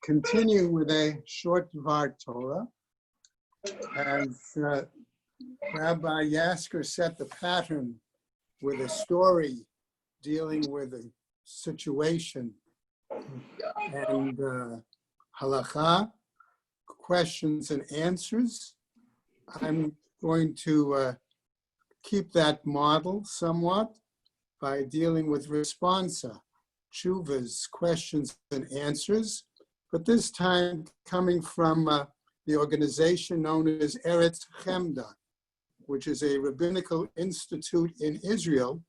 continue with a short Dvar Torah. As Rabbi Yasker set the pattern with a story dealing with a situation and halakha, questions and answers. I'm going to keep that model somewhat by dealing with responsa, tshuvas, questions and answers, but this time coming from the organization known as Eretz Chemda, which is a rabbinical institute in Israel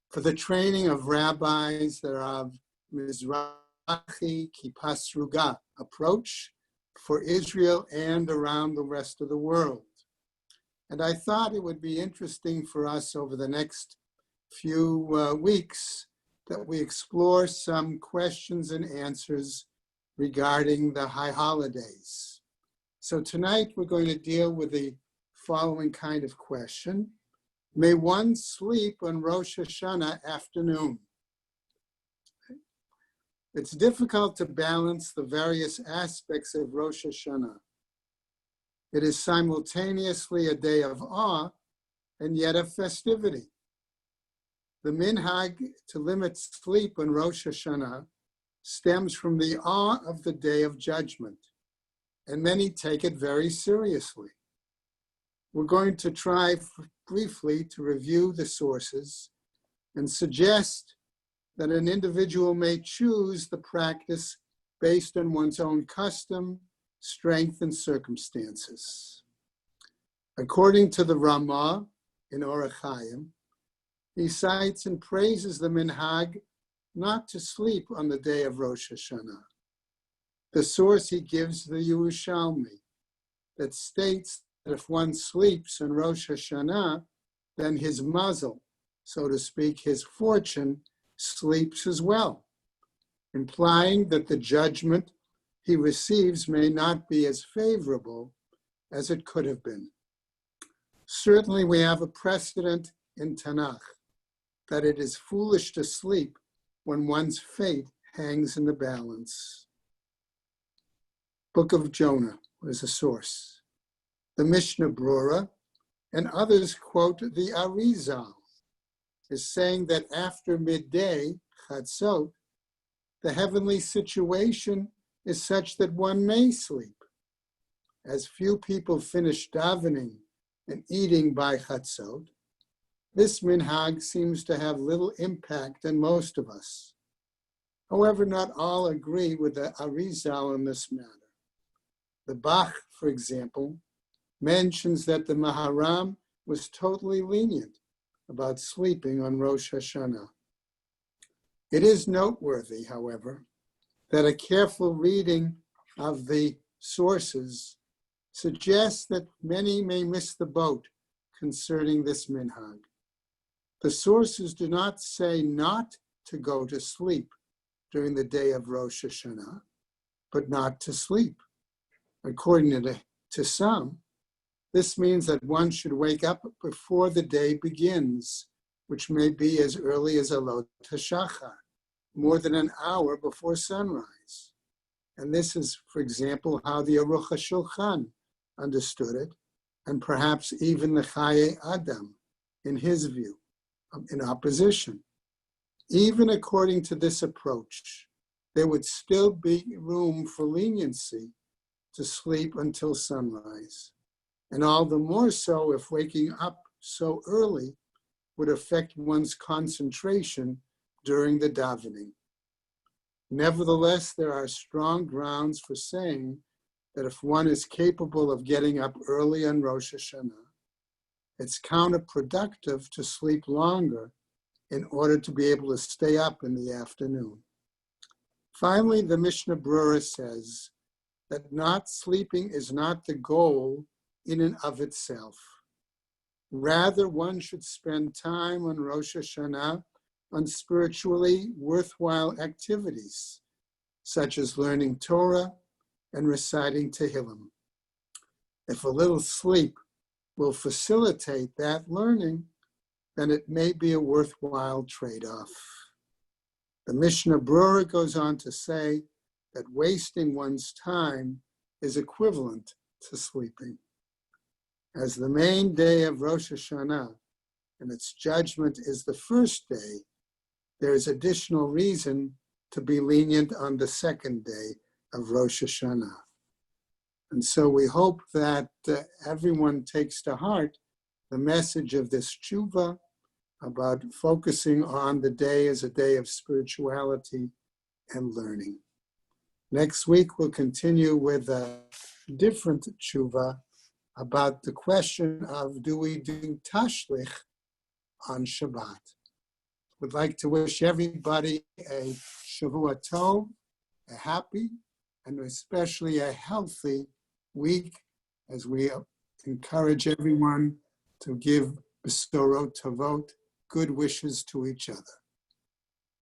for the training of rabbis that are of Mizrahi Kippas Ruga approach for Israel and around the rest of the world. And I thought it would be interesting for us over the next few weeks that we explore some questions and answers regarding the high holidays. So tonight we're going to deal with the following kind of question. May one sleep on Rosh Hashana afternoon? It's difficult to balance the various aspects of Rosh Hashana. It is simultaneously a day of awe and yet a festivity. The minhag to limit sleep on Rosh Hashanah stems from the awe of the Day of Judgment, and many take it very seriously. We're going to try briefly to review the sources and suggest that an individual may choose the practice based on one's own custom, strength, and circumstances. According to the Ramah in Orach Chaim, he cites and praises the minhag not to sleep on the day of Rosh Hashanah. The source he gives the Yerushalmi that states that if one sleeps on Rosh Hashanah, then his mazel, so to speak, his fortune, sleeps as well, implying that the judgment he receives may not be as favorable as it could have been. Certainly we have a precedent in Tanakh that it is foolish to sleep when one's fate hangs in the balance. Book of Jonah was a source. The Mishnah Brura and others quote the Arizal as saying that after midday, Chatzot, the heavenly situation is such that one may sleep. As few people finish davening and eating by Chatzot, this minhag seems to have little impact on most of us. However, not all agree with the Arizal on this matter. The Bach, for example, mentions that the Maharam was totally lenient about sleeping on Rosh Hashanah. It is noteworthy, however, that a careful reading of the sources suggests that many may miss the boat concerning this minhag. The sources do not say not to go to sleep during the day of Rosh Hashanah, but not to sleep. According to some, this means that one should wake up before the day begins, which may be as early as Alot HaShachar, more than an hour before sunrise. And this is, for example, how the Aruch HaShulchan understood it, and perhaps even the Chaye Adam, in his view, in opposition. Even according to this approach, there would still be room for leniency to sleep until sunrise. And all the more so if waking up so early would affect one's concentration during the davening. Nevertheless, there are strong grounds for saying that if one is capable of getting up early on Rosh Hashanah, it's counterproductive to sleep longer in order to be able to stay up in the afternoon. Finally, the Mishnah Brura says that not sleeping is not the goal in and of itself. Rather, one should spend time on Rosh Hashanah on spiritually worthwhile activities, such as learning Torah and reciting Tehillim. If a little sleep will facilitate that learning, then it may be a worthwhile trade-off. The Mishnah Brura goes on to say that wasting one's time is equivalent to sleeping. As the main day of Rosh Hashana and its judgment is the first day, there is additional reason to be lenient on the second day of Rosh Hashanah. And so we hope that everyone takes to heart the message of this tshuva about focusing on the day as a day of spirituality and learning. Next week, we'll continue with a different tshuva about the question of, do we do tashlich on Shabbat? Would like to wish everybody a Shavua Tov, a happy and especially a healthy week, as we encourage everyone to give Besorot Tovot, good wishes to each other.